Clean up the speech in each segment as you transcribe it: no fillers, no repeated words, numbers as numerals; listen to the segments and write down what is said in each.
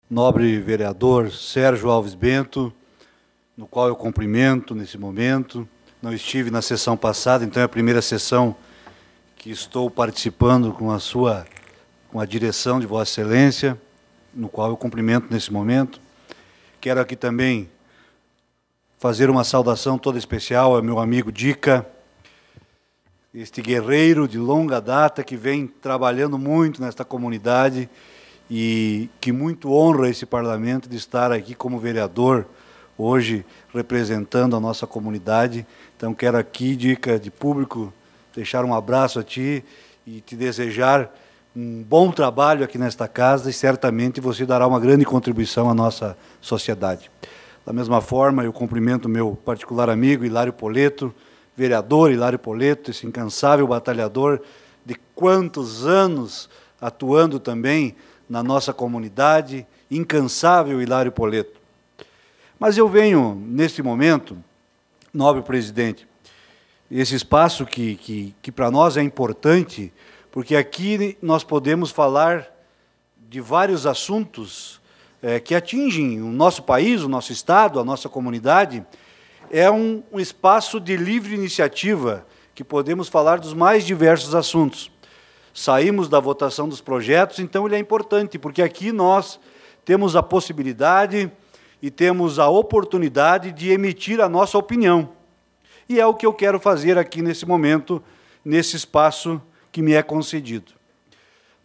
nobre vereador Sérgio Alves Bento, no qual eu cumprimento nesse momento. Não estive na sessão passada, então é a primeira sessão que estou participando com a direção de Vossa Excelência, no qual eu cumprimento nesse momento. Quero aqui também fazer uma saudação toda especial ao meu amigo Dica, este guerreiro de longa data que vem trabalhando muito nesta comunidade e que muito honra esse parlamento de estar aqui como vereador, hoje representando a nossa comunidade. Então quero aqui, Dica, de público, deixar um abraço a ti e te desejar um bom trabalho aqui nesta casa e certamente você dará uma grande contribuição à nossa sociedade. Da mesma forma, eu cumprimento meu particular amigo Hilário Poleto, vereador Hilário Poleto, esse incansável batalhador de quantos anos atuando também na nossa comunidade, incansável Hilário Poleto. Mas eu venho, nesse momento, nobre presidente, esse espaço que para nós é importante, porque aqui nós podemos falar de vários assuntos que atingem o nosso país, o nosso estado, a nossa comunidade. É um espaço de livre iniciativa, que podemos falar dos mais diversos assuntos. Saímos da votação dos projetos, então ele é importante, porque aqui nós temos a possibilidade e temos a oportunidade de emitir a nossa opinião. E é o que eu quero fazer aqui nesse momento, nesse espaço que me é concedido.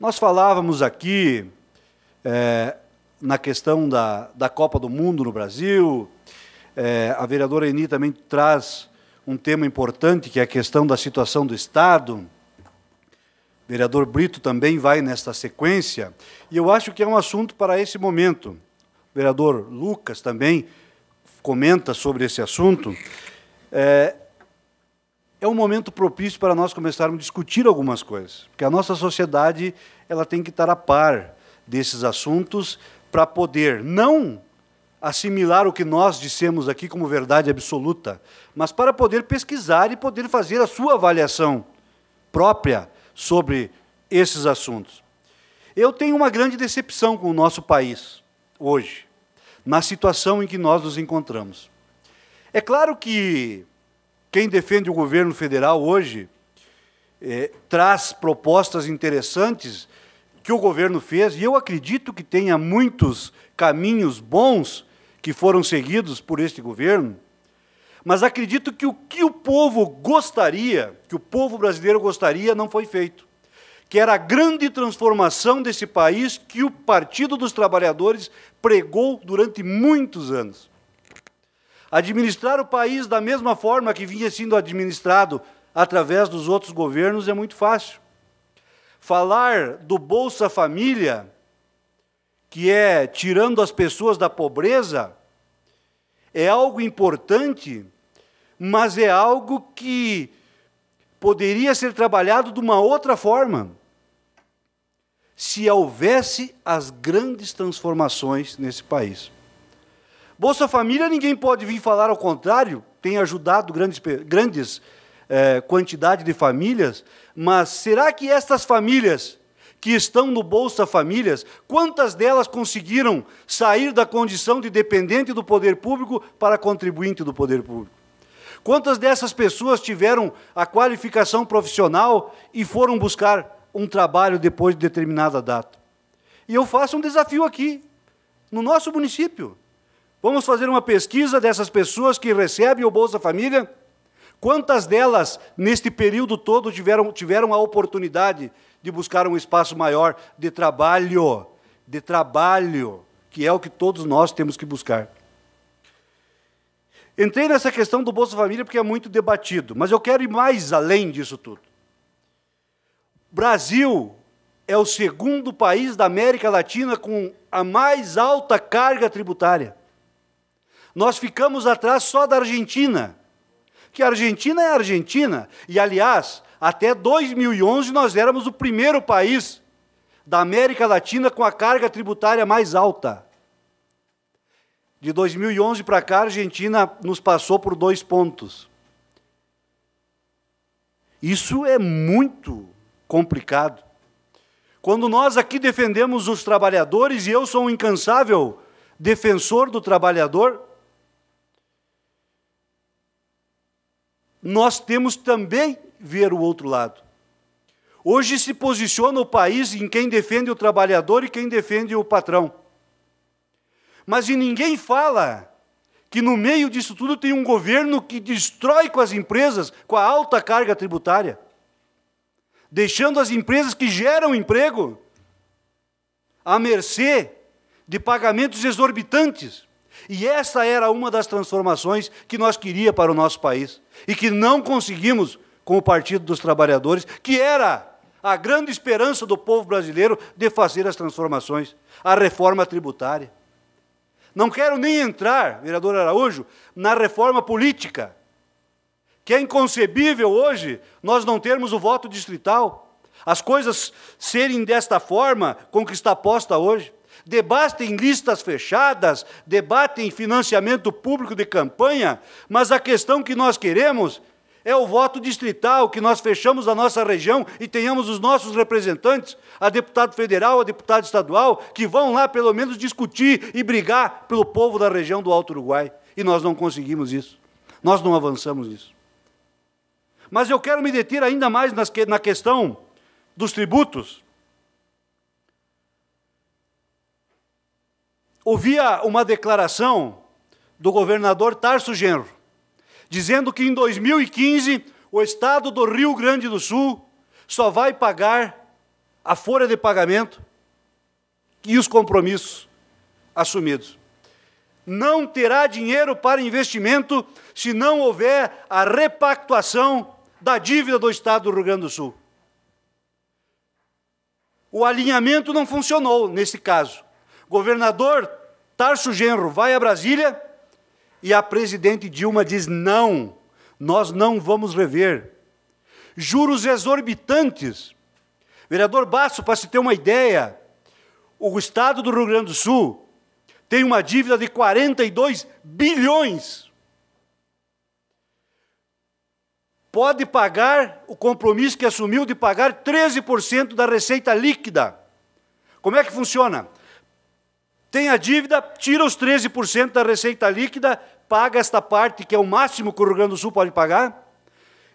Nós falávamos aqui na questão da Copa do Mundo no Brasil. A vereadora Eni também traz um tema importante, que é a questão da situação do Estado. O vereador Brito também vai nesta sequência, e eu acho que é um assunto para esse momento. O vereador Lucas também comenta sobre esse assunto. É um momento propício para nós começarmos a discutir algumas coisas, porque a nossa sociedade ela tem que estar a par desses assuntos para poder não assimilar o que nós dissemos aqui como verdade absoluta, mas para poder pesquisar e poder fazer a sua avaliação própria sobre esses assuntos. Eu tenho uma grande decepção com o nosso país, hoje, na situação em que nós nos encontramos. É claro que quem defende o governo federal hoje traz propostas interessantes que o governo fez, e eu acredito que tenha muitos caminhos bons que foram seguidos por este governo, mas acredito que o que o povo gostaria, que o povo brasileiro gostaria, não foi feito, que era a grande transformação desse país que o Partido dos Trabalhadores pregou durante muitos anos. Administrar o país da mesma forma que vinha sendo administrado através dos outros governos é muito fácil. Falar do Bolsa Família, que é tirando as pessoas da pobreza, é algo importante, mas é algo que poderia ser trabalhado de uma outra forma, se houvesse as grandes transformações nesse país. Bolsa Família, ninguém pode vir falar ao contrário, tem ajudado grandes quantidade de famílias, mas será que estas famílias que estão no Bolsa Famílias, quantas delas conseguiram sair da condição de dependente do poder público para contribuinte do poder público? Quantas dessas pessoas tiveram a qualificação profissional e foram buscar um trabalho depois de determinada data? E eu faço um desafio aqui, no nosso município. Vamos fazer uma pesquisa dessas pessoas que recebem o Bolsa Família. Quantas delas, neste período todo, tiveram a oportunidade de buscar um espaço maior de trabalho, que é o que todos nós temos que buscar. Entrei nessa questão do Bolsa Família porque é muito debatido, mas eu quero ir mais além disso tudo. O Brasil é o segundo país da América Latina com a mais alta carga tributária. Nós ficamos atrás só da Argentina, que a Argentina é a Argentina, e, aliás, até 2011 nós éramos o primeiro país da América Latina com a carga tributária mais alta. De 2011 para cá, a Argentina nos passou por 2 pontos. Isso é muito complicado. Quando nós aqui defendemos os trabalhadores, e eu sou um incansável defensor do trabalhador, nós temos também ver o outro lado. Hoje se posiciona o país em quem defende o trabalhador e quem defende o patrão. Mas ninguém fala que no meio disso tudo tem um governo que destrói com as empresas, com a alta carga tributária, deixando as empresas que geram emprego à mercê de pagamentos exorbitantes. E essa era uma das transformações que nós queríamos para o nosso país, e que não conseguimos com o Partido dos Trabalhadores, que era a grande esperança do povo brasileiro de fazer as transformações, a reforma tributária. Não quero nem entrar, vereador Araújo, na reforma política, que é inconcebível hoje nós não termos o voto distrital, as coisas serem desta forma com que está posta hoje. Debate em listas fechadas, debate em financiamento público de campanha, mas a questão que nós queremos é o voto distrital, que nós fechamos a nossa região e tenhamos os nossos representantes, a deputado federal, a deputado estadual, que vão lá pelo menos discutir e brigar pelo povo da região do Alto Uruguai. E nós não conseguimos isso. Nós não avançamos nisso. Mas eu quero me deter ainda mais na questão dos tributos. Ouvia uma declaração do governador Tarso Genro, dizendo que em 2015 o Estado do Rio Grande do Sul só vai pagar a folha de pagamento e os compromissos assumidos. Não terá dinheiro para investimento se não houver a repactuação da dívida do Estado do Rio Grande do Sul. O alinhamento não funcionou nesse caso. Governador Tarso Genro vai a Brasília e a presidente Dilma diz: não, nós não vamos rever. Juros exorbitantes. Vereador Basso, para se ter uma ideia, o Estado do Rio Grande do Sul tem uma dívida de 42 bilhões. Pode pagar o compromisso que assumiu de pagar 13% da receita líquida. Como é que funciona? Tem a dívida, tira os 13% da receita líquida, paga esta parte, que é o máximo que o Rio Grande do Sul pode pagar,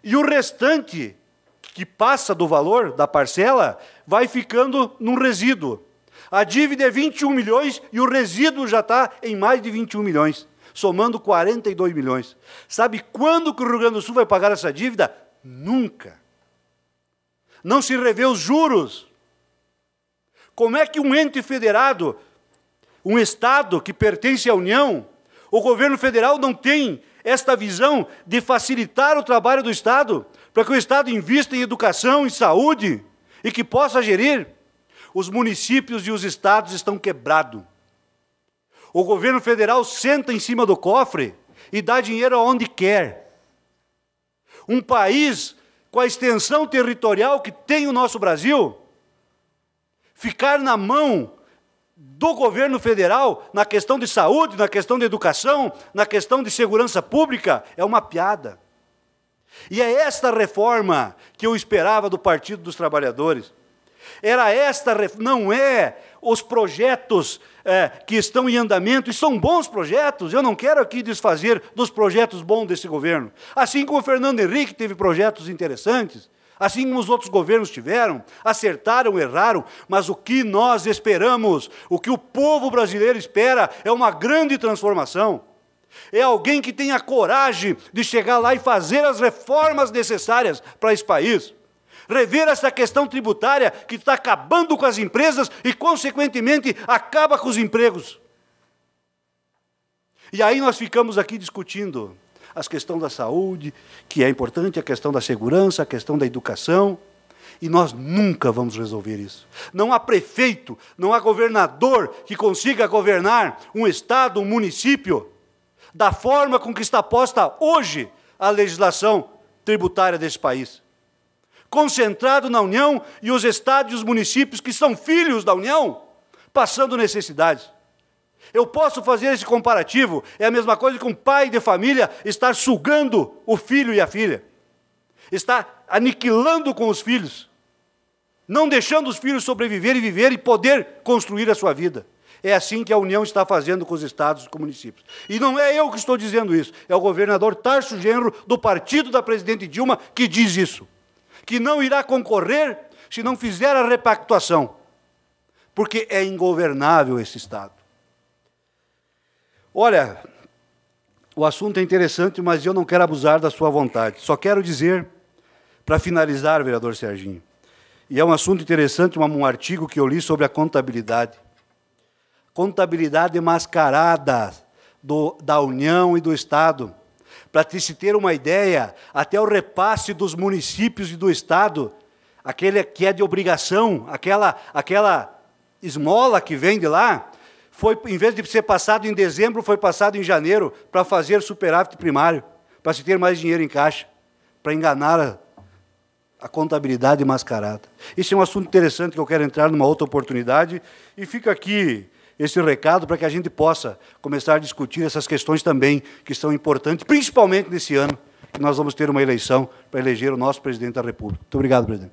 e o restante, que passa do valor da parcela, vai ficando num resíduo. A dívida é 21 milhões e o resíduo já está em mais de 21 milhões, somando 42 milhões. Sabe quando que o Rio Grande do Sul vai pagar essa dívida? Nunca. Não se revê os juros. Como é que um ente federado, um Estado que pertence à União, o governo federal não tem esta visão de facilitar o trabalho do Estado, para que o Estado invista em educação, em saúde, e que possa gerir? Os municípios e os estados estão quebrados. O governo federal senta em cima do cofre e dá dinheiro aonde quer. Um país com a extensão territorial que tem o nosso Brasil, ficar na mão do governo federal na questão de saúde, na questão de educação, na questão de segurança pública, é uma piada. E é esta reforma que eu esperava do Partido dos Trabalhadores. Era esta, não é os projetos que estão em andamento, e são bons projetos, eu não quero aqui desfazer dos projetos bons desse governo. Assim como o Fernando Henrique teve projetos interessantes, assim como os outros governos tiveram, acertaram, erraram, mas o que nós esperamos, o que o povo brasileiro espera, é uma grande transformação. É alguém que tenha coragem de chegar lá e fazer as reformas necessárias para esse país. Rever essa questão tributária que está acabando com as empresas e, consequentemente, acaba com os empregos. E aí nós ficamos aqui discutindo as questões da saúde, que é importante, a questão da segurança, a questão da educação, e nós nunca vamos resolver isso. Não há prefeito, não há governador que consiga governar um estado, um município, da forma com que está posta hoje a legislação tributária desse país. Concentrado na União e os estados e os municípios que são filhos da União, passando necessidades. Eu posso fazer esse comparativo, é a mesma coisa que um pai de família estar sugando o filho e a filha. Está aniquilando com os filhos. não deixando os filhos sobreviver e viver e poder construir a sua vida. É assim que a União está fazendo com os estados e com municípios. E não é eu que estou dizendo isso, é o governador Tarso Genro, do partido da presidente Dilma, que diz isso. Que não irá concorrer se não fizer a repactuação, porque é ingovernável esse estado. Olha, o assunto é interessante, mas eu não quero abusar da sua vontade. Só quero dizer, para finalizar, vereador Serginho, e é um assunto interessante, um artigo que eu li sobre a contabilidade. Contabilidade mascarada da União e do Estado. Para se ter uma ideia, até o repasse dos municípios e do Estado, aquele que é de obrigação, aquela esmola que vem de lá, foi, em vez de ser passado em dezembro, foi passado em janeiro para fazer superávit primário, para se ter mais dinheiro em caixa, para enganar a contabilidade mascarada. Esse é um assunto interessante que eu quero entrar numa outra oportunidade, e fica aqui esse recado para que a gente possa começar a discutir essas questões também, que são importantes, principalmente nesse ano, que nós vamos ter uma eleição para eleger o nosso presidente da República. Muito obrigado, presidente.